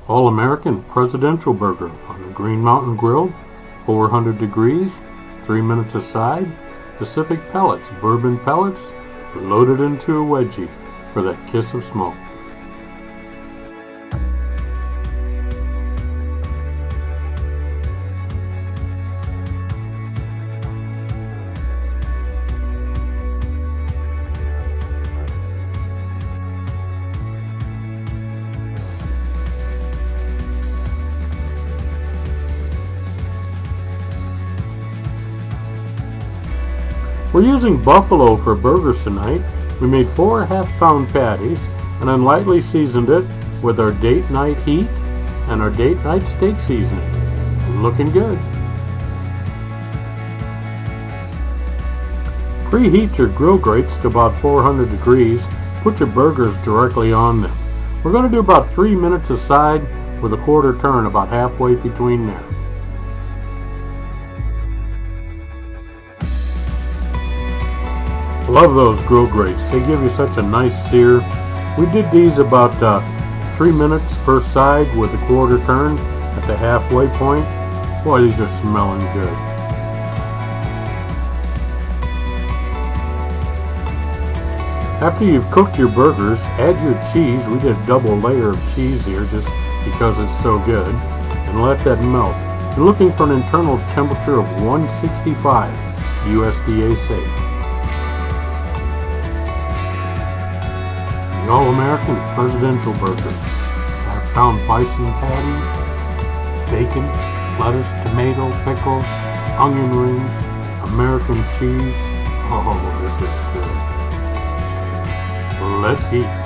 All-American Presidential Burger on the Green Mountain Grill, 400 degrees, 3 minutes aside. Pacific Pellets, Bourbon pellets, loaded into a wedgie for that kiss of smoke. We're using buffalo for burgers tonight. We made 4 half-pound patties and then lightly seasoned it with our date night heat and our date night steak seasoning. Looking good. Preheat your grill grates to about 400 degrees. Put your burgers directly on them. We're going to do about 3 minutes aside with a quarter turn about halfway between there. Love those grill grates. They give you such a nice sear. We did these about 3 minutes per side with a quarter turn at the halfway point. Boy, these are smelling good. After you've cooked your burgers, add your cheese. We did a double layer of cheese here just because it's so good. And let that melt. You're looking for an internal temperature of 165 USDA safe. The All-American Presidential Burger. Half-pound bison patty, bacon, lettuce, tomato, pickles, onion rings, American cheese. Oh, this is good. Let's eat.